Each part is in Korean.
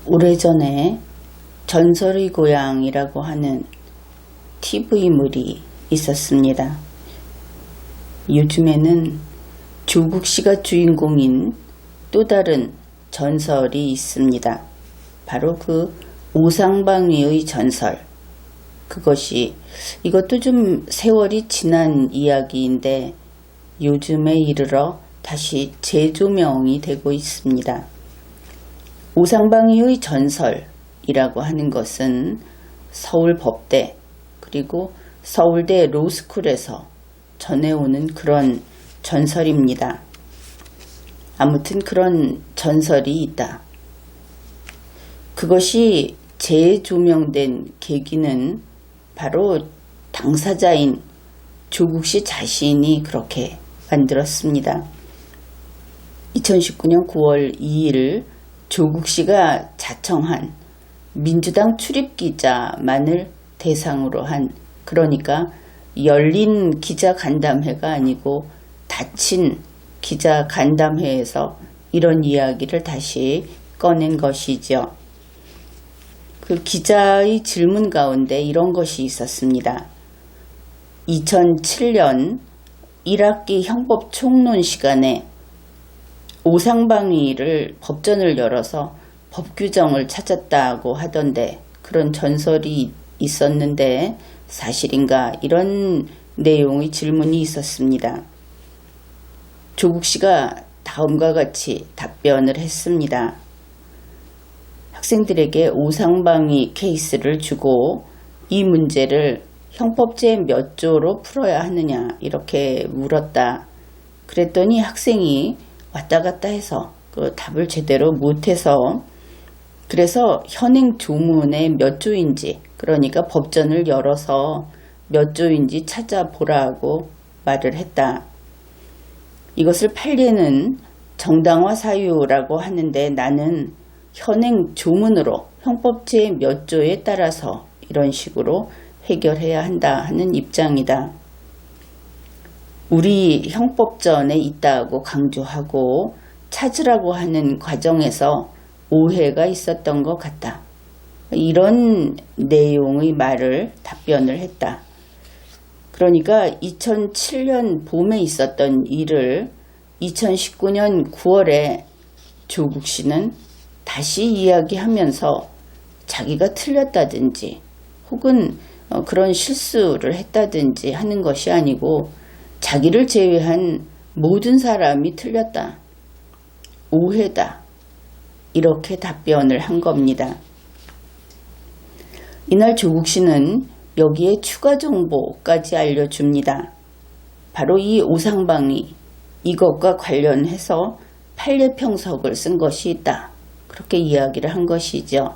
오래전에 전설의 고향이라고 하는 TV물이 있었습니다. 요즘에는 조국 씨가 주인공인 또 다른 전설이 있습니다. 바로 그 오상방위의 전설. 이것도 좀 세월이 지난 이야기인데 요즘에 이르러 다시 재조명이 되고 있습니다. 오상방위의 전설이라고 하는 것은 서울법대 그리고 서울대 로스쿨에서 전해오는 그런 전설입니다. 아무튼 그런 전설이 있다. 그것이 재조명된 계기는 바로 당사자인 조국 씨 자신이 그렇게 만들었습니다. 2019년 9월 2일 조국 씨가 자청한 민주당 출입기자만을 대상으로 한, 그러니까 열린 기자간담회가 아니고 닫힌 기자간담회에서 이런 이야기를 다시 꺼낸 것이죠. 그 기자의 질문 가운데 이런 것이 있었습니다. 2007년 1학기 형법 총론 시간에 오상방위를 법전을 열어서 법 규정을 찾았다고 하던데 그런 전설이 있었는데 사실인가, 이런 내용의 질문이 있었습니다. 조국 씨가 다음과 같이 답변을 했습니다. 학생들에게 오상방위 케이스를 주고 이 문제를 형법제 몇 조로 풀어야 하느냐 이렇게 물었다. 그랬더니 학생이 왔다 갔다 해서 그 답을 제대로 못해서, 그래서 현행 조문의 몇 조인지, 그러니까 법전을 열어서 몇 조인지 찾아보라고 말을 했다. 이것을 판례는 정당화 사유라고 하는데 나는 현행 조문으로 형법제 몇 조에 따라서 이런 식으로 해결해야 한다 하는 입장이다. 우리 형법전에 있다고 강조하고 찾으라고 하는 과정에서 오해가 있었던 것 같다. 이런 내용의 답변을 했다. 그러니까 2007년 봄에 있었던 일을 2019년 9월에 조국 씨는 다시 이야기하면서 자기가 틀렸다든지 혹은 그런 실수를 했다든지 하는 것이 아니고 자기를 제외한 모든 사람이 틀렸다, 오해다, 이렇게 답변을 한 겁니다. 이날 조국 씨는 여기에 추가 정보까지 알려줍니다. 바로 이 오상방위, 이것과 관련해서 판례평석을 쓴 것이 있다, 그렇게 이야기를 한 것이죠.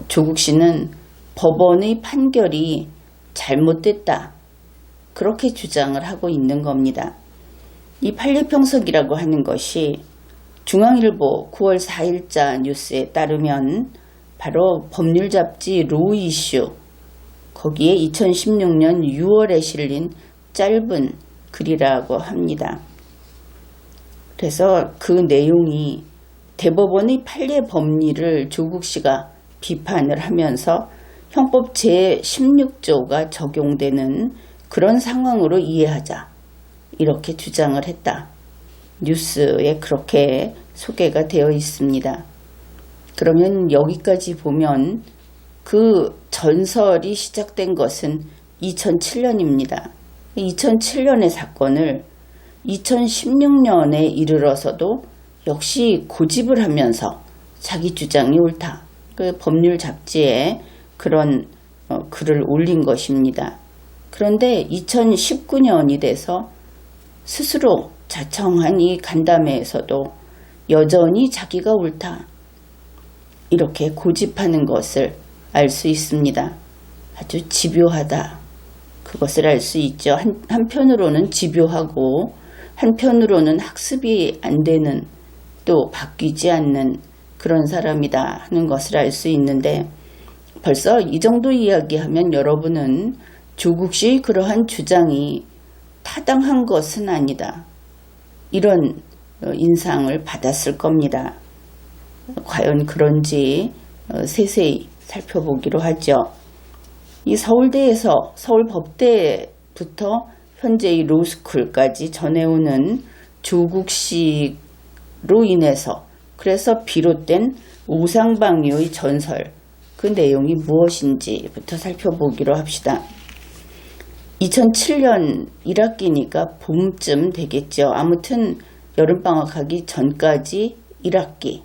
조국 씨는 법원의 판결이 잘못됐다, 그렇게 주장을 하고 있는 겁니다. 이 판례평석이라고 하는 것이 중앙일보 9월 4일자 뉴스에 따르면 바로 법률 잡지 로우 이슈, 거기에 2016년 6월에 실린 짧은 글이라고 합니다. 그래서 그 내용이 대법원의 판례 법리를 조국 씨가 비판을 하면서 형법 제16조가 적용되는 그런 상황으로 이해하자, 이렇게 주장을 했다. 뉴스에 그렇게 소개가 되어 있습니다. 그러면 여기까지 보면 그 전설이 시작된 것은 2007년입니다. 2007년의 사건을 2016년에 이르러서도 역시 고집을 하면서 자기 주장이 옳다, 그 법률 잡지에 그런 글을 올린 것입니다. 그런데 2019년이 돼서 스스로 자청한 이 간담회에서도 여전히 자기가 옳다, 이렇게 고집하는 것을 알 수 있습니다. 아주 집요하다, 그것을 알 수 있죠. 한편으로는 집요하고 한편으로는 학습이 안 되는, 또 바뀌지 않는 그런 사람이다 하는 것을 알 수 있는데, 벌써 이 정도 이야기하면 여러분은 조국 씨의 그러한 주장이 타당한 것은 아니다, 이런 인상을 받았을 겁니다. 과연 그런지 세세히 살펴보기로 하죠. 이 서울대에서 서울법대부터 현재의 로스쿨까지 전해오는 조국식으로 인해서 그래서 비롯된 우상방위의 전설, 그 내용이 무엇인지부터 살펴보기로 합시다. 2007년 1학기니까 봄쯤 되겠죠. 아무튼 여름방학하기 전까지 1학기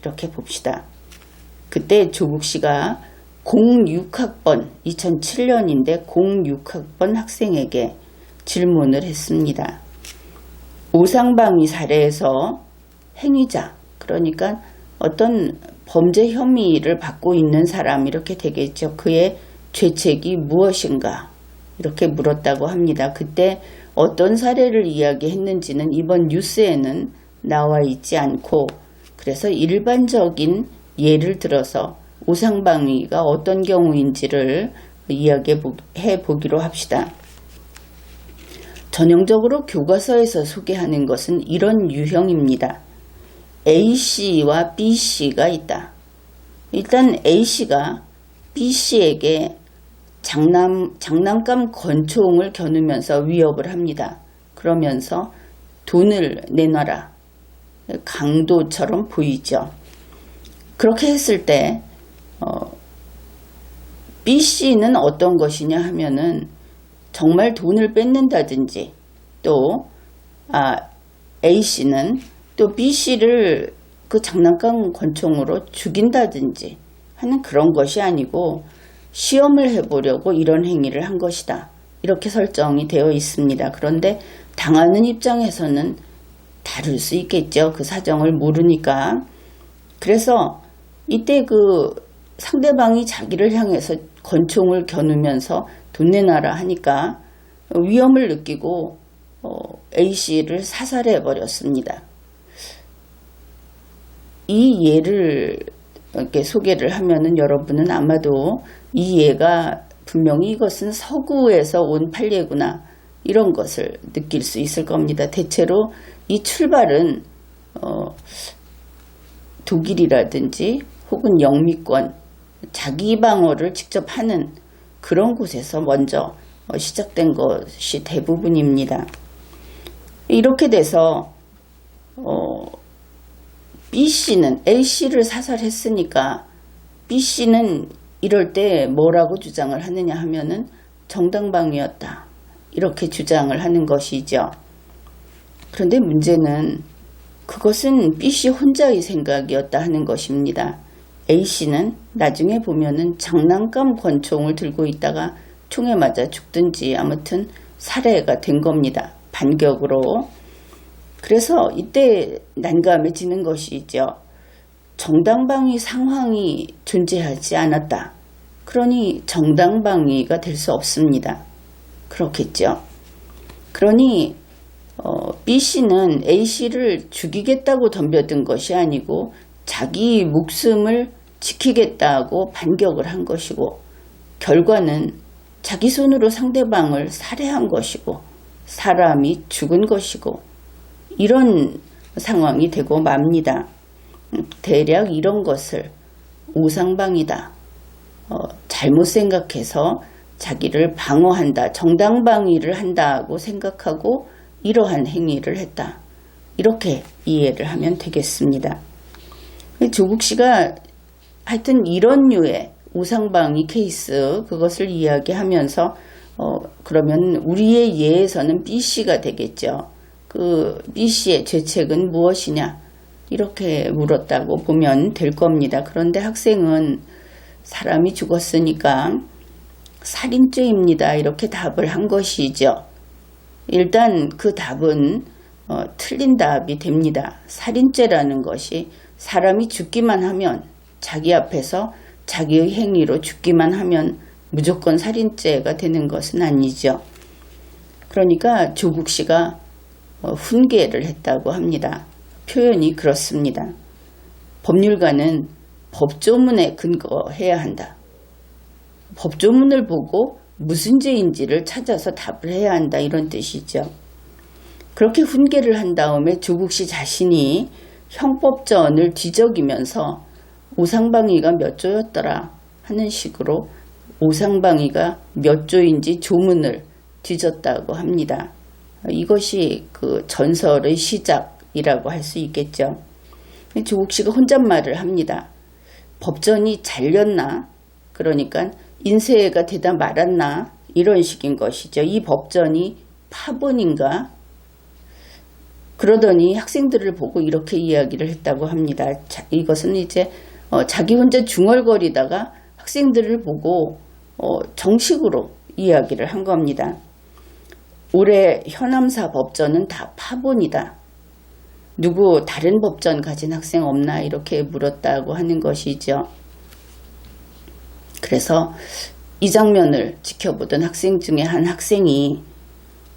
이렇게 봅시다. 그때 조국씨가 06학번 2007년인데 06학번 학생에게 질문을 했습니다. 우상방위 사례에서 행위자, 그러니까 어떤 범죄 혐의를 받고 있는 사람 이렇게 되겠죠. 그의 죄책이 무엇인가 이렇게 물었다고 합니다. 그때 어떤 사례를 이야기했는지는 이번 뉴스에는 나와 있지 않고, 그래서 일반적인 예를 들어서 우상방위가 어떤 경우인지를 이야기해 보기로 합시다. 전형적으로 교과서에서 소개하는 것은 이런 유형입니다. A씨와 B씨가 있다. 일단 A씨가 B씨에게 장난감 권총을 겨누면서 위협을 합니다. 그러면서 돈을 내놔라. 강도처럼 보이죠. 그렇게 했을 때 B씨는 어떤 것이냐 하면은 정말 돈을 뺏는다든지 또 A씨는 또 B씨를 그 장난감 권총으로 죽인다든지 하는 그런 것이 아니고 시험을 해보려고 이런 행위를 한 것이다. 이렇게 설정이 되어 있습니다. 그런데 당하는 입장에서는 다를 수 있겠죠. 그 사정을 모르니까. 그래서 이때 그 상대방이 자기를 향해서 권총을 겨누면서 돈 내놔라 하니까 위험을 느끼고 A씨를 사살해 버렸습니다. 이 예를 이렇게 소개를 하면은 여러분은 아마도 이 예가 분명히 이것은 서구에서 온 판례구나 이런 것을 느낄 수 있을 겁니다. 대체로 이 출발은 독일이라든지 혹은 영미권 자기 방어를 직접 하는 그런 곳에서 먼저 시작된 것이 대부분입니다. 이렇게 돼서 B씨는 A씨를 사살했으니까 B씨는 이럴 때 뭐라고 주장을 하느냐 하면은 정당방위였다. 이렇게 주장을 하는 것이죠. 그런데 문제는 그것은 B씨 혼자의 생각이었다 하는 것입니다. A씨는 나중에 보면은 장난감 권총을 들고 있다가 총에 맞아 죽든지 아무튼 살해가 된 겁니다. 반격으로. 그래서 이때 난감해지는 것이죠. 정당방위 상황이 존재하지 않았다. 그러니 정당방위가 될 수 없습니다. 그렇겠죠. 그러니 B씨는 A씨를 죽이겠다고 덤벼든 것이 아니고 자기 목숨을 지키겠다고 반격을 한 것이고 결과는 자기 손으로 상대방을 살해한 것이고 사람이 죽은 것이고 이런 상황이 되고 맙니다. 대략 이런 것을 우상방위다. 잘못 생각해서 자기를 방어한다. 정당방위를 한다고 생각하고 이러한 행위를 했다. 이렇게 이해를 하면 되겠습니다. 조국씨가 하여튼 이런 류의 우상방위 케이스 그것을 이야기하면서 그러면 우리의 예에서는 B씨가 되겠죠. 그 B씨의 죄책은 무엇이냐 이렇게 물었다고 보면 될 겁니다. 그런데 학생은 사람이 죽었으니까 살인죄입니다. 이렇게 답을 한 것이죠. 일단 그 답은 틀린 답이 됩니다. 살인죄라는 것이 사람이 죽기만 하면 자기 앞에서 자기의 행위로 죽기만 하면 무조건 살인죄가 되는 것은 아니죠. 그러니까 조국씨가 훈계를 했다고 합니다. 표현이 그렇습니다. 법률가는 법조문에 근거해야 한다. 법조문을 보고 무슨 죄인지를 찾아서 답을 해야 한다 이런 뜻이죠. 그렇게 훈계를 한 다음에 조국씨 자신이 형법전을 뒤적이면서 오상방이가 몇 조였더라 하는 식으로 오상방이가 몇 조인지 조문을 뒤졌다고 합니다. 이것이 그 전설의 시작이라고 할 수 있겠죠. 조국 씨가 혼잣말을 합니다. 법전이 잘렸나? 그러니까 인쇄가 되다 말았나? 이런 식인 것이죠. 이 법전이 파본인가? 그러더니 학생들을 보고 이렇게 이야기를 했다고 합니다. 이것은 이제 자기 혼자 중얼거리다가 학생들을 보고 정식으로 이야기를 한 겁니다. 올해 현암사 법전은 다 파본이다. 누구 다른 법전 가진 학생 없나? 이렇게 물었다고 하는 것이죠. 그래서 이 장면을 지켜보던 학생 중에 한 학생이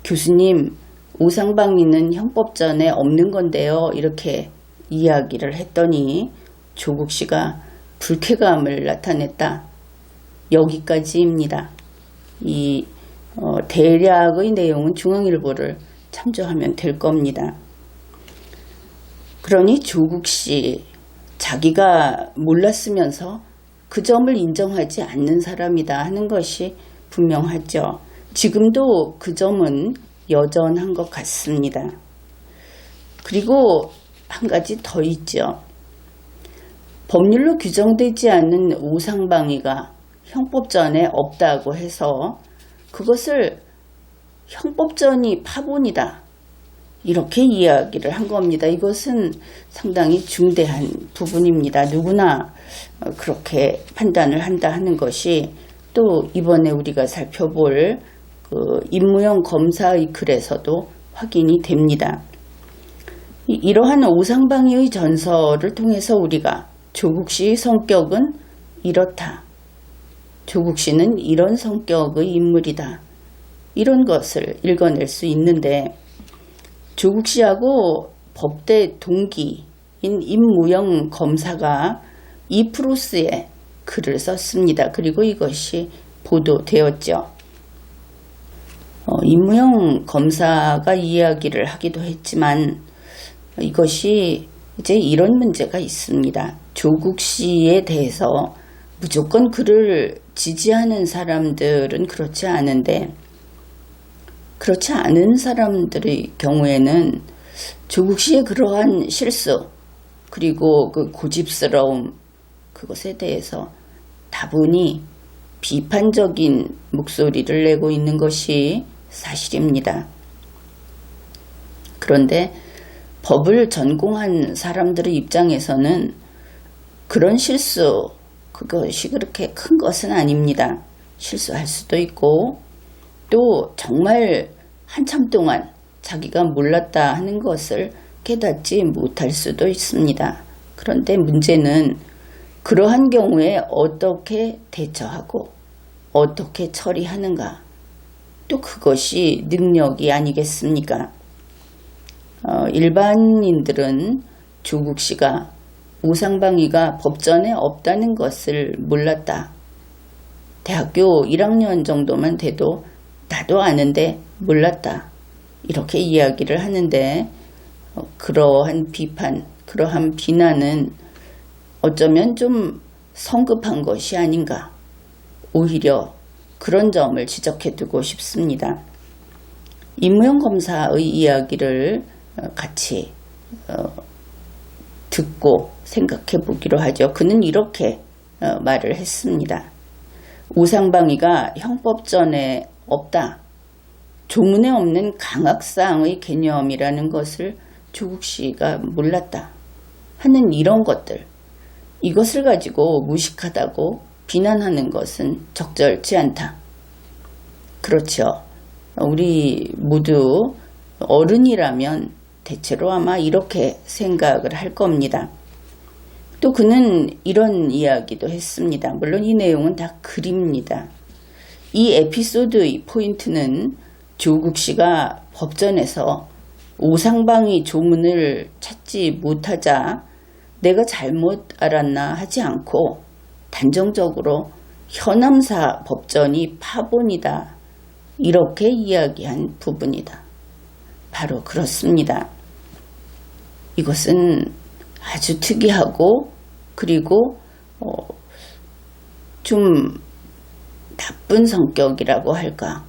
교수님, 오상방이는 형법전에 없는 건데요. 이렇게 이야기를 했더니 조국 씨가 불쾌감을 나타냈다. 여기까지입니다. 이 대략의 내용은 중앙일보를 참조하면 될 겁니다. 그러니 조국 씨, 자기가 몰랐으면서 그 점을 인정하지 않는 사람이다 하는 것이 분명하죠. 지금도 그 점은 여전한 것 같습니다. 그리고 한 가지 더 있죠. 법률로 규정되지 않는 오상방위가 형법전에 없다고 해서 그것을 형법전이 파본이다. 이렇게 이야기를 한 겁니다. 이것은 상당히 중대한 부분입니다. 누구나 그렇게 판단을 한다 하는 것이 또 이번에 우리가 살펴볼 그 임무영 검사의 글에서도 확인이 됩니다. 이러한 오상방위의 전설을 통해서 우리가 조국 씨의 성격은 이렇다. 조국 씨는 이런 성격의 인물이다. 이런 것을 읽어낼 수 있는데 조국 씨하고 법대 동기인 임무영 검사가 이 프로스에 글을 썼습니다. 그리고 이것이 보도되었죠. 임무영 검사가 이야기를 하기도 했지만 이것이 이제 이런 문제가 있습니다. 조국 씨에 대해서 무조건 그를 지지하는 사람들은 그렇지 않은데 그렇지 않은 사람들의 경우에는 조국 씨의 그러한 실수 그리고 그 고집스러움 그것에 대해서 다분히 비판적인 목소리를 내고 있는 것이 사실입니다. 그런데 법을 전공한 사람들의 입장에서는 그런 실수 그것이 그렇게 큰 것은 아닙니다. 실수할 수도 있고 또 정말 한참 동안 자기가 몰랐다 하는 것을 깨닫지 못할 수도 있습니다. 그런데 문제는 그러한 경우에 어떻게 대처하고 어떻게 처리하는가 또 그것이 능력이 아니겠습니까? 일반인들은 조국 씨가 오상방위가 법전에 없다는 것을 몰랐다. 대학교 1학년 정도만 돼도 나도 아는데 몰랐다. 이렇게 이야기를 하는데 그러한 비판, 그러한 비난은 어쩌면 좀 성급한 것이 아닌가. 오히려 그런 점을 지적해 두고 싶습니다. 임무영 검사의 이야기를 같이 듣고 생각해 보기로 하죠. 그는 이렇게 말을 했습니다. 오상방위가 형법전에 없다. 조문에 없는 강학사항의 개념이라는 것을 조국 씨가 몰랐다. 하는 이런 것들. 이것을 가지고 무식하다고 비난하는 것은 적절치 않다. 그렇죠. 우리 모두 어른이라면 대체로 아마 이렇게 생각을 할 겁니다. 또 그는 이런 이야기도 했습니다. 물론 이 내용은 다 글입니다. 이 에피소드의 포인트는 조국 씨가 법전에서 오상방위 조문을 찾지 못하자 내가 잘못 알았나 하지 않고 단정적으로 현암사 법전이 파본이다. 이렇게 이야기한 부분이다. 바로 그렇습니다. 이것은 아주 특이하고 그리고 좀 나쁜 성격이라고 할까,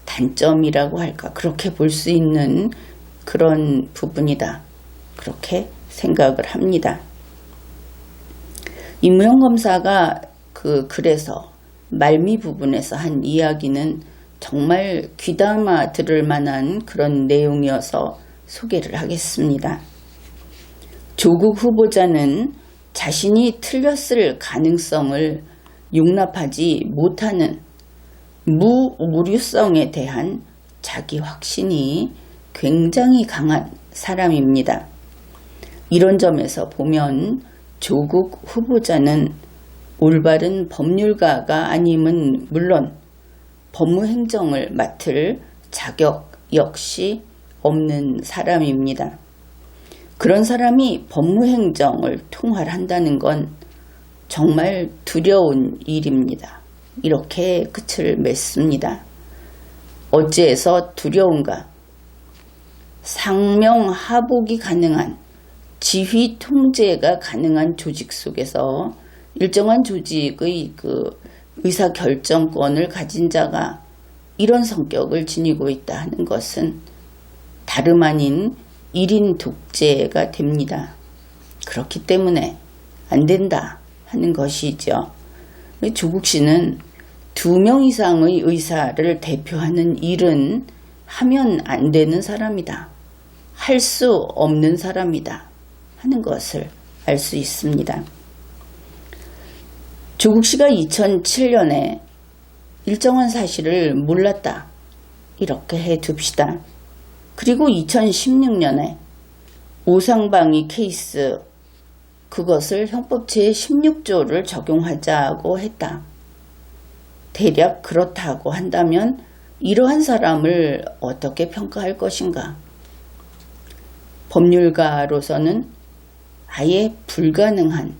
단점이라고 할까, 그렇게 볼 수 있는 그런 부분이다. 그렇게 생각을 합니다. 임무영 검사가 그 글에서 말미 부분에서 한 이야기는 정말 귀담아 들을 만한 그런 내용이어서 소개를 하겠습니다. 조국 후보자는 자신이 틀렸을 가능성을 용납하지 못하는 무오류성에 대한 자기 확신이 굉장히 강한 사람입니다. 이런 점에서 보면 조국 후보자는 올바른 법률가가 아님은 물론 법무행정을 맡을 자격 역시 없는 사람입니다. 그런 사람이 법무행정을 통할한다는 건 정말 두려운 일입니다. 이렇게 끝을 맺습니다. 어찌해서 두려운가? 상명하복이 가능한 지휘 통제가 가능한 조직 속에서 일정한 조직의 그 의사결정권을 가진 자가 이런 성격을 지니고 있다 하는 것은 다름 아닌 1인 독재가 됩니다. 그렇기 때문에 안 된다 하는 것이죠. 조국 씨는 2명 이상의 의사를 대표하는 일은 하면 안 되는 사람이다. 할 수 없는 사람이다 하는 것을 알 수 있습니다. 조국 씨가 2007년에 일정한 사실을 몰랐다. 이렇게 해둡시다. 그리고 2016년에 오상방위 케이스, 그것을 형법 제16조를 적용하자고 했다. 대략 그렇다고 한다면 이러한 사람을 어떻게 평가할 것인가? 법률가로서는 아예 불가능한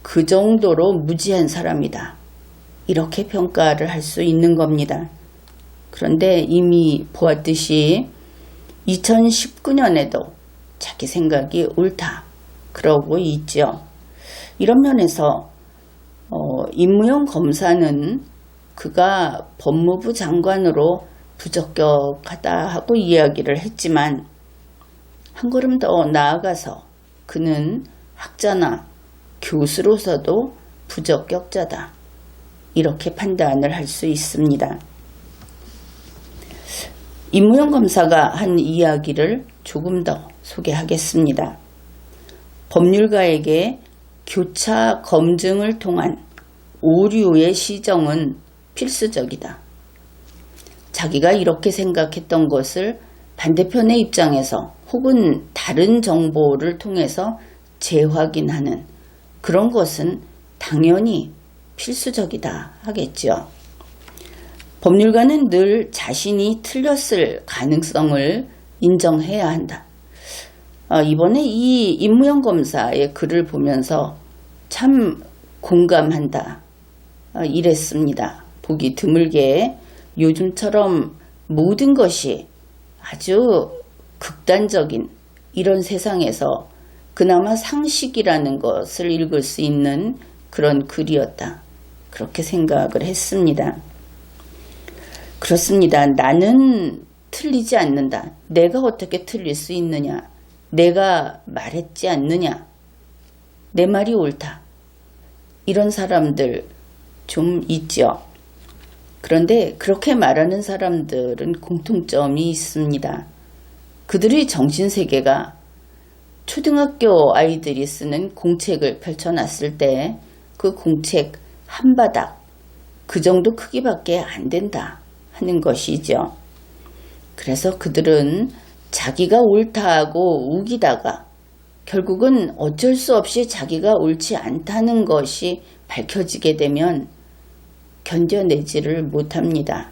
그 정도로 무지한 사람이다. 이렇게 평가를 할 수 있는 겁니다. 그런데 이미 보았듯이 2019년에도 자기 생각이 옳다. 그러고 있죠. 이런 면에서 임무영 검사는 그가 법무부 장관으로 부적격하다 하고 이야기를 했지만 한 걸음 더 나아가서 그는 학자나 교수로서도 부적격자다. 이렇게 판단을 할 수 있습니다. 임무영 검사가 한 이야기를 조금 더 소개하겠습니다. 법률가에게 교차 검증을 통한 오류의 시정은 필수적이다. 자기가 이렇게 생각했던 것을 반대편의 입장에서 혹은 다른 정보를 통해서 재확인하는 그런 것은 당연히 필수적이다 하겠죠. 법률가는 늘 자신이 틀렸을 가능성을 인정해야 한다. 이번에 이 임무영 검사의 글을 보면서 참 공감한다. 이랬습니다. 보기 드물게 요즘처럼 모든 것이 아주 극단적인 이런 세상에서 그나마 상식이라는 것을 읽을 수 있는 그런 글이었다. 그렇게 생각을 했습니다. 그렇습니다. 나는 틀리지 않는다. 내가 어떻게 틀릴 수 있느냐. 내가 말했지 않느냐. 내 말이 옳다. 이런 사람들 좀 있죠. 그런데 그렇게 말하는 사람들은 공통점이 있습니다. 그들의 정신세계가 초등학교 아이들이 쓰는 공책을 펼쳐놨을 때 그 공책 한 바닥 그 정도 크기밖에 안 된다 하는 것이죠. 그래서 그들은 자기가 옳다고 우기다가 결국은 어쩔 수 없이 자기가 옳지 않다는 것이 밝혀지게 되면 견뎌내지를 못합니다.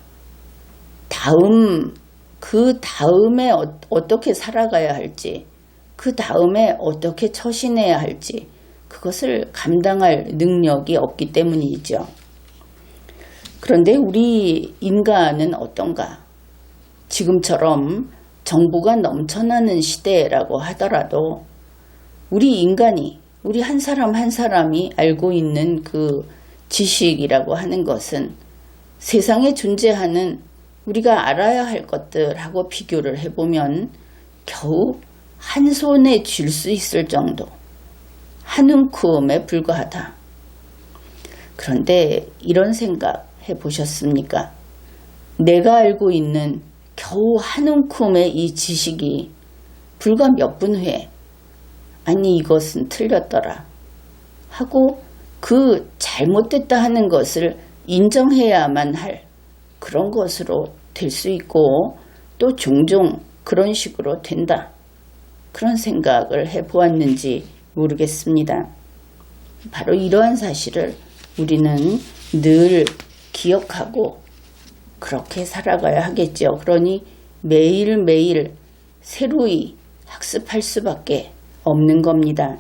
그 다음에 어떻게 살아가야 할지, 그 다음에 어떻게 처신해야 할지 그것을 감당할 능력이 없기 때문이죠. 그런데 우리 인간은 어떤가? 지금처럼 정보가 넘쳐나는 시대라고 하더라도 우리 인간이, 우리 한 사람 한 사람이 알고 있는 그 지식이라고 하는 것은 세상에 존재하는 우리가 알아야 할 것들하고 비교를 해보면 겨우 한 손에 쥘 수 있을 정도, 한 움큼에 불과하다. 그런데 이런 생각 해보셨습니까? 내가 알고 있는 겨우 한 움큼의 이 지식이 불과 몇 분 후에 아니 이것은 틀렸더라 하고 그 잘못됐다 하는 것을 인정해야만 할 그런 것으로 될 수 있고 또 종종 그런 식으로 된다. 그런 생각을 해보았는지 모르겠습니다. 바로 이러한 사실을 우리는 늘 기억하고 그렇게 살아가야 하겠죠. 그러니 매일매일 새로이 학습할 수밖에 없는 겁니다.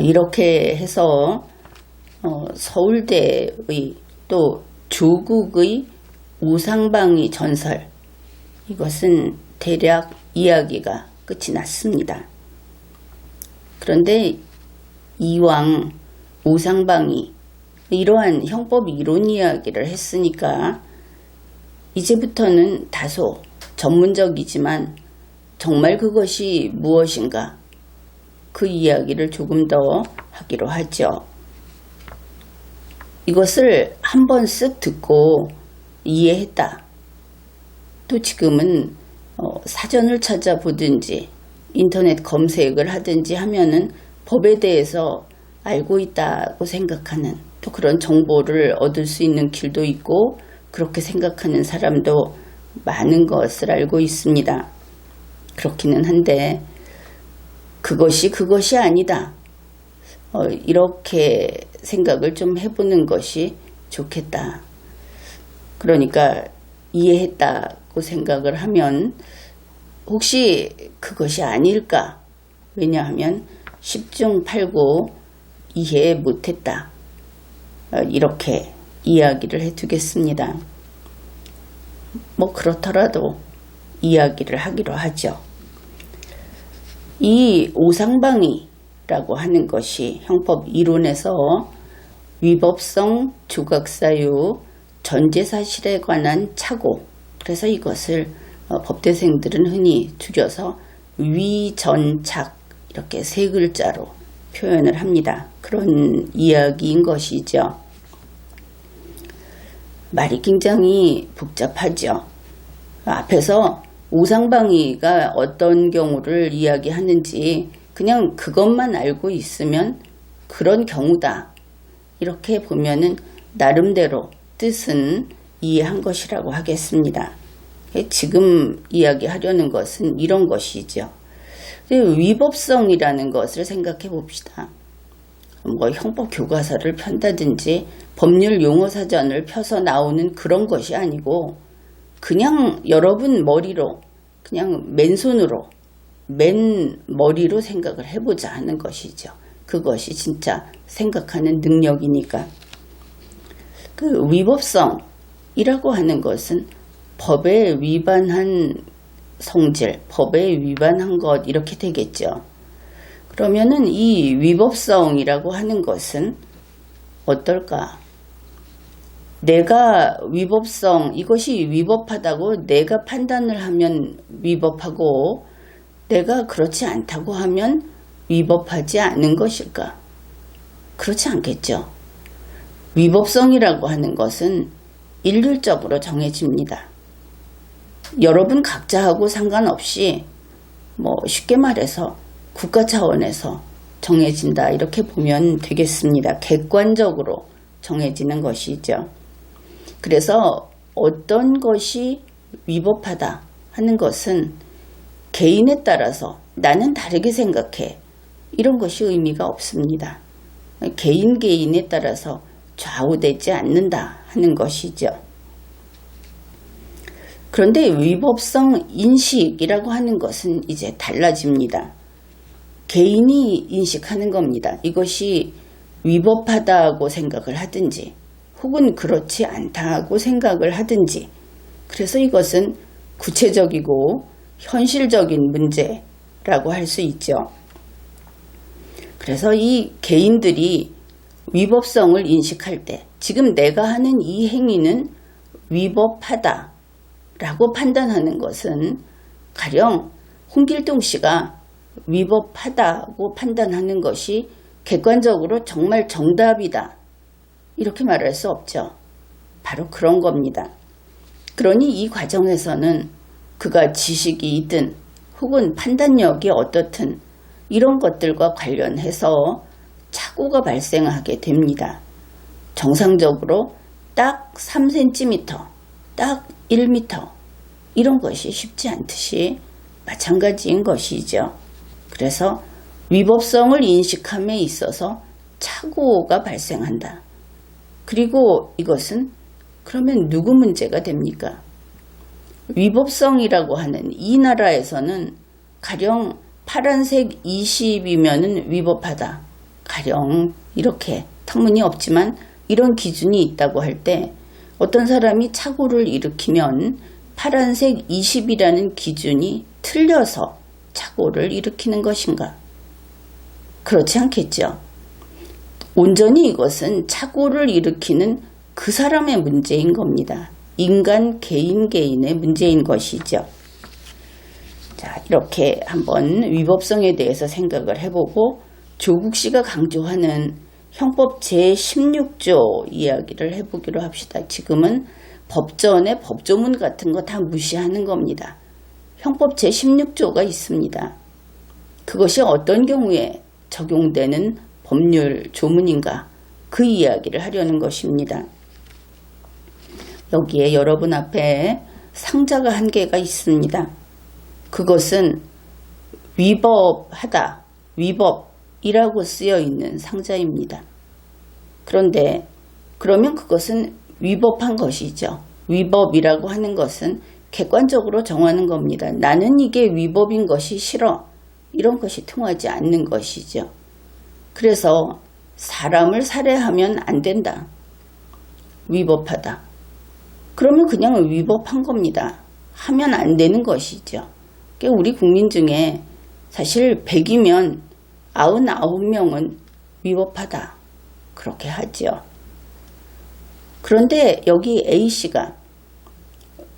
이렇게 해서 서울대의 또 조국의 우상방위 전설, 이것은 대략 이야기가 끝이 났습니다. 그런데 이왕 우상방위 이러한 형법 이론 이야기를 했으니까 이제부터는 다소 전문적이지만 정말 그것이 무엇인가 그 이야기를 조금 더 하기로 하죠. 이것을 한번 쓱 듣고 이해했다. 또 지금은 사전을 찾아보든지 인터넷 검색을 하든지 하면은 법에 대해서 알고 있다고 생각하는 또 그런 정보를 얻을 수 있는 길도 있고 그렇게 생각하는 사람도 많은 것을 알고 있습니다. 그렇기는 한데 그것이 아니다. 이렇게 생각을 좀 해보는 것이 좋겠다. 그러니까 이해했다고 생각을 하면 혹시 그것이 아닐까? 왜냐하면 10중 8구 이해 못했다. 이렇게 이야기를 해두겠습니다. 뭐 그렇더라도 이야기를 하기로 하죠. 이 오상방위라고 하는 것이 형법 이론에서 위법성 조각사유 전제사실에 관한 착오, 그래서 이것을 법대생들은 흔히 줄여서 위전착 이렇게 세 글자로 표현을 합니다. 그런 이야기인 것이죠. 말이 굉장히 복잡하죠. 앞에서 오상방위가 어떤 경우를 이야기하는지 그냥 그것만 알고 있으면 그런 경우다. 이렇게 보면은 나름대로 뜻은 이해한 것이라고 하겠습니다. 지금 이야기하려는 것은 이런 것이죠. 위법성이라는 것을 생각해 봅시다. 뭐 형법 교과서를 편다든지 법률 용어사전을 펴서 나오는 그런 것이 아니고 그냥 여러분 머리로 그냥 맨손으로 맨머리로 생각을 해보자 하는 것이죠. 그것이 진짜 생각하는 능력이니까. 그 위법성이라고 하는 것은 법에 위반한 성질, 법에 위반한 것 이렇게 되겠죠. 그러면은 이 위법성이라고 하는 것은 어떨까? 내가 위법성, 이것이 위법하다고 내가 판단을 하면 위법하고 내가 그렇지 않다고 하면 위법하지 않은 것일까? 그렇지 않겠죠. 위법성이라고 하는 것은 일률적으로 정해집니다. 여러분 각자하고 상관없이 뭐 쉽게 말해서 국가 차원에서 정해진다 이렇게 보면 되겠습니다. 객관적으로 정해지는 것이죠. 그래서 어떤 것이 위법하다 하는 것은 개인에 따라서 나는 다르게 생각해 이런 것이 의미가 없습니다. 개인에 따라서 좌우되지 않는다 하는 것이죠. 그런데 위법성 인식이라고 하는 것은 이제 달라집니다. 개인이 인식하는 겁니다. 이것이 위법하다고 생각을 하든지 혹은 그렇지 않다고 생각을 하든지, 그래서 이것은 구체적이고 현실적인 문제라고 할 수 있죠. 그래서 이 개인들이 위법성을 인식할 때 지금 내가 하는 이 행위는 위법하다 라고 판단하는 것은 가령 홍길동 씨가 위법하다고 판단하는 것이 객관적으로 정말 정답이다 이렇게 말할 수 없죠. 바로 그런 겁니다. 그러니 이 과정에서는 그가 지식이 있든 혹은 판단력이 어떻든 이런 것들과 관련해서 착오가 발생하게 됩니다. 정상적으로 딱 3cm, 딱 1m 이런 것이 쉽지 않듯이 마찬가지인 것이죠. 그래서 위법성을 인식함에 있어서 착오가 발생한다. 그리고 이것은 그러면 누구 문제가 됩니까? 위법성이라고 하는 이 나라에서는 가령 파란색 20이면 위법하다. 가령 이렇게 터무니없지만 이런 기준이 있다고 할 때 어떤 사람이 착오를 일으키면 파란색 20이라는 기준이 틀려서 착오를 일으키는 것인가? 그렇지 않겠죠. 온전히 이것은 착오를 일으키는 그 사람의 문제인 겁니다. 인간 개인의 문제인 것이죠. 자, 이렇게 한번 위법성에 대해서 생각을 해보고 조국 씨가 강조하는 형법 제16조 이야기를 해보기로 합시다. 지금은 법전의 법조문 같은 거 다 무시하는 겁니다. 형법 제16조가 있습니다. 그것이 어떤 경우에 적용되는 법률 조문인가 그 이야기를 하려는 것입니다. 여기에 여러분 앞에 상자가 한 개가 있습니다. 그것은 위법하다, 위법이라고 쓰여 있는 상자입니다. 그런데 그러면 그것은 위법한 것이죠. 위법이라고 하는 것은 객관적으로 정하는 겁니다. 나는 이게 위법인 것이 싫어. 이런 것이 통하지 않는 것이죠. 그래서 사람을 살해하면 안 된다. 위법하다. 그러면 그냥 위법한 겁니다. 하면 안 되는 것이죠. 우리 국민 중에 사실 100이면 99명은 위법하다. 그렇게 하죠. 그런데 여기 A씨가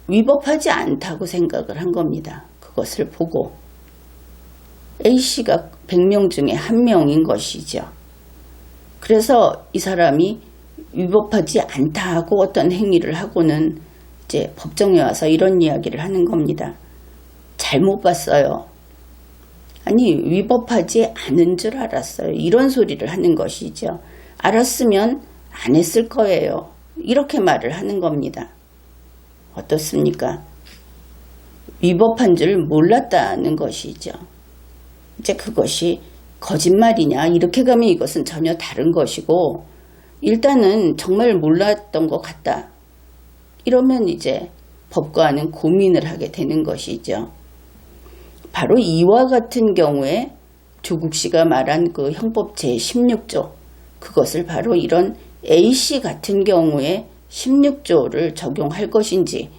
위법하지 않다고 생각을 한 겁니다. 그것을 보고 A씨가 100명 중에 1명인 것이죠. 그래서 이 사람이 위법하지 않다 하고 어떤 행위를 하고는 이제 법정에 와서 이런 이야기를 하는 겁니다. 잘못 봤어요. 아니 위법하지 않은 줄 알았어요. 이런 소리를 하는 것이죠. 알았으면 안 했을 거예요. 이렇게 말을 하는 겁니다. 어떻습니까? 위법한 줄 몰랐다는 것이죠. 이제 그것이 거짓말이냐 이렇게 가면 이것은 전혀 다른 것이고 일단은 정말 몰랐던 것 같다. 이러면 이제 법관은 고민을 하게 되는 것이죠. 바로 이와 같은 경우에 조국 씨가 말한 그 형법 제16조 그것을 바로 이런 A씨 같은 경우에 16조를 적용할 것인지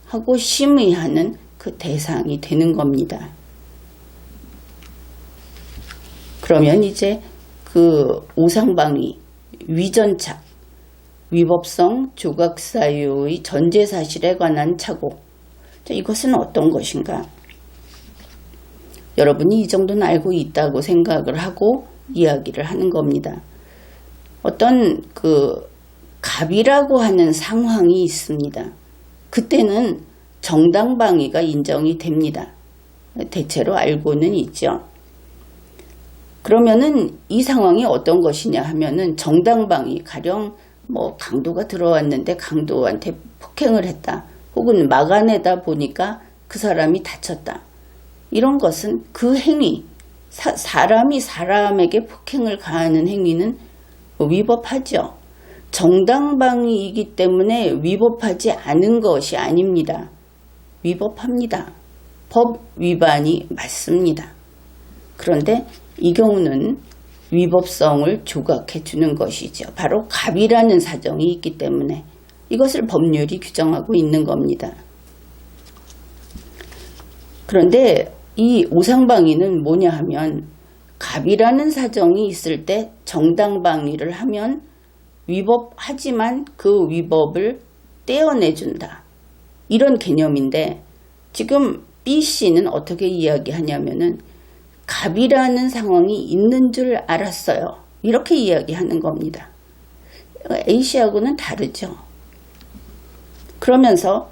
하고 심의하는 그 대상이 되는 겁니다. 그러면 이제 그 오상방위, 위전착, 위법성, 조각사유의 전제사실에 관한 착오. 이것은 어떤 것인가? 여러분이 이 정도는 알고 있다고 생각을 하고 이야기를 하는 겁니다. 어떤 그 갑이라고 하는 상황이 있습니다. 그때는 정당방위가 인정이 됩니다. 대체로 알고는 있죠. 그러면은 이 상황이 어떤 것이냐 하면은 정당방위, 가령 뭐 강도가 들어왔는데 강도한테 폭행을 했다. 혹은 막아내다 보니까 그 사람이 다쳤다. 이런 것은 그 행위, 사람이 사람에게 폭행을 가하는 행위는 위법하죠. 정당방위이기 때문에 위법하지 않은 것이 아닙니다. 위법합니다. 법 위반이 맞습니다. 그런데 이 경우는 위법성을 조각해 주는 것이죠. 바로 갑이라는 사정이 있기 때문에 이것을 법률이 규정하고 있는 겁니다. 그런데 이 오상방위는 뭐냐 하면 갑이라는 사정이 있을 때 정당방위를 하면 위법하지만 그 위법을 떼어내준다. 이런 개념인데 지금 B씨는 어떻게 이야기하냐면은 갑이라는 상황이 있는 줄 알았어요. 이렇게 이야기하는 겁니다. A씨하고는 다르죠. 그러면서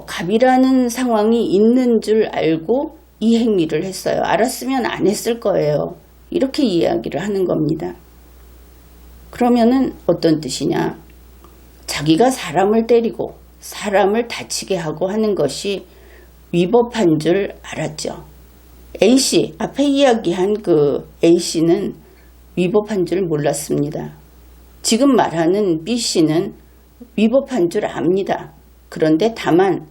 갑이라는 상황이 있는 줄 알고 이 행위를 했어요. 알았으면 안 했을 거예요. 이렇게 이야기를 하는 겁니다. 그러면은 어떤 뜻이냐? 자기가 사람을 때리고 사람을 다치게 하고 하는 것이 위법한 줄 알았죠. A씨, 앞에 이야기한 그 A씨는 위법한 줄 몰랐습니다. 지금 말하는 B씨는 위법한 줄 압니다. 그런데 다만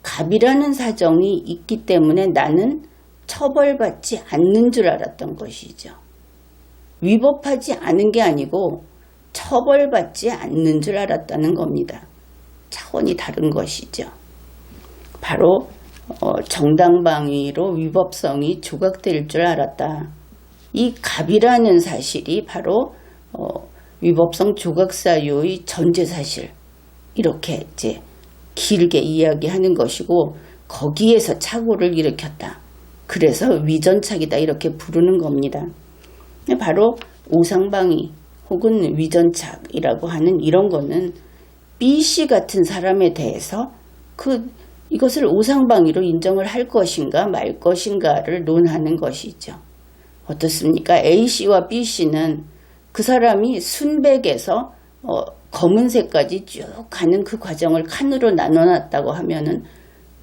갑이라는 사정이 있기 때문에 나는 처벌받지 않는 줄 알았던 것이죠. 위법하지 않은 게 아니고 처벌받지 않는 줄 알았다는 겁니다. 차원이 다른 것이죠. 바로 정당방위로 위법성이 조각될 줄 알았다. 이 갑이라는 사실이 바로 위법성 조각사유의 전제사실, 이렇게 이제 길게 이야기하는 것이고 거기에서 착오를 일으켰다. 그래서 위전착이다 이렇게 부르는 겁니다. 바로 오상방위 혹은 위전착이라고 하는 이런 거는 B씨 같은 사람에 대해서 이것을 오상방위로 인정을 할 것인가 말 것인가를 논하는 것이죠. 어떻습니까? A씨와 B씨는 그 사람이 순백에서 검은색까지 쭉 가는 그 과정을 칸으로 나눠놨다고 하면은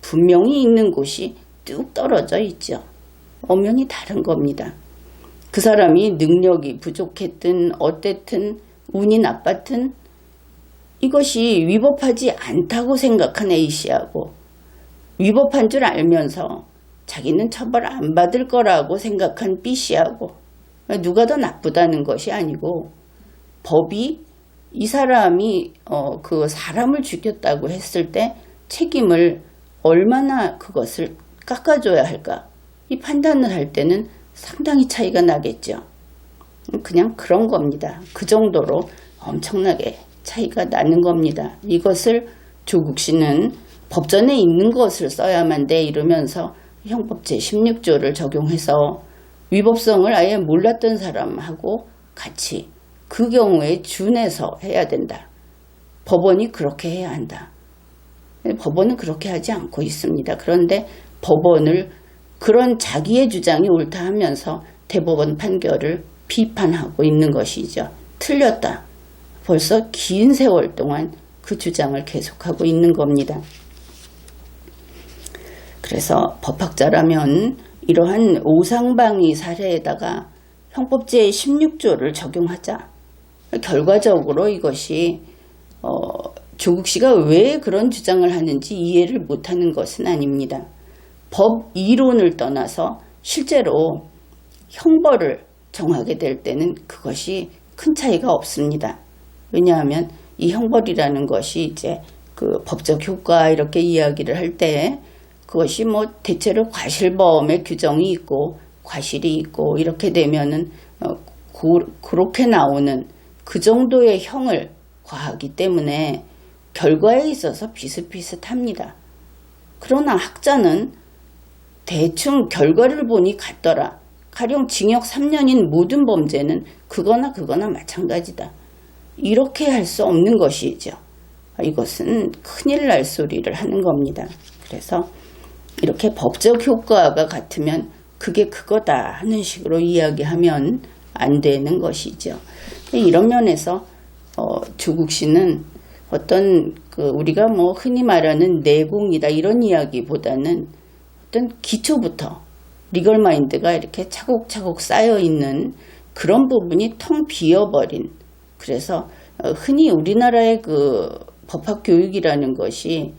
분명히 있는 곳이 뚝 떨어져 있죠. 엄연히 다른 겁니다. 그 사람이 능력이 부족했든 어땠든 운이 나빴든 이것이 위법하지 않다고 생각한 A씨하고 위법한 줄 알면서 자기는 처벌 안 받을 거라고 생각한 B씨하고 누가 더 나쁘다는 것이 아니고 법이 이 사람이 그 사람을 죽였다고 했을 때 책임을 얼마나 그것을 깎아줘야 할까? 이 판단을 할 때는 상당히 차이가 나겠죠. 그냥 그런 겁니다. 그 정도로 엄청나게 차이가 나는 겁니다. 이것을 조국 씨는 법전에 있는 것을 써야만 돼 이러면서 형법 제16조를 적용해서 위법성을 아예 몰랐던 사람하고 같이 그 경우에 준해서 해야 된다. 법원이 그렇게 해야 한다. 법원은 그렇게 하지 않고 있습니다. 그런데 법원을 그런 자기의 주장이 옳다 하면서 대법원 판결을 비판하고 있는 것이죠. 틀렸다. 벌써 긴 세월 동안 그 주장을 계속하고 있는 겁니다. 그래서 법학자라면 이러한 오상방위 사례에다가 형법 제16조를 적용하자. 결과적으로 이것이 조국 씨가 왜 그런 주장을 하는지 이해를 못하는 것은 아닙니다. 법 이론을 떠나서 실제로 형벌을 정하게 될 때는 그것이 큰 차이가 없습니다. 왜냐하면 이 형벌이라는 것이 이제 그 법적 효과 이렇게 이야기를 할 때 그것이 뭐 대체로 과실범의 규정이 있고 과실이 있고 이렇게 되면은 그렇게 나오는 그 정도의 형을 과하기 때문에 결과에 있어서 비슷비슷합니다. 그러나 학자는 대충 결과를 보니 같더라. 가령 징역 3년인 모든 범죄는 그거나 마찬가지다. 이렇게 할 수 없는 것이죠. 이것은 큰일 날 소리를 하는 겁니다. 그래서 이렇게 법적 효과가 같으면 그게 그거다 하는 식으로 이야기하면 안 되는 것이죠. 이런 면에서 조국 씨는 어떤 우리가 뭐 흔히 말하는 내공이다 이런 이야기보다는 어떤 기초부터 리걸 마인드가 이렇게 차곡차곡 쌓여 있는 그런 부분이 텅 비어버린, 그래서 흔히 우리나라의 그 법학 교육이라는 것이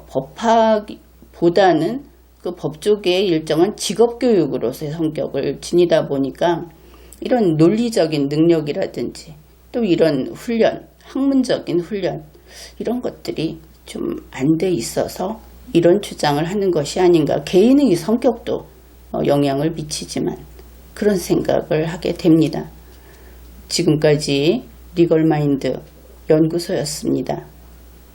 법학보다는 그 법 쪽의 일정한 직업 교육으로서의 성격을 지니다 보니까 이런 논리적인 능력이라든지 또 이런 훈련, 학문적인 훈련 이런 것들이 좀 안 돼 있어서 이런 주장을 하는 것이 아닌가. 개인의 성격도 영향을 미치지만 그런 생각을 하게 됩니다. 지금까지 리걸마인드 연구소였습니다.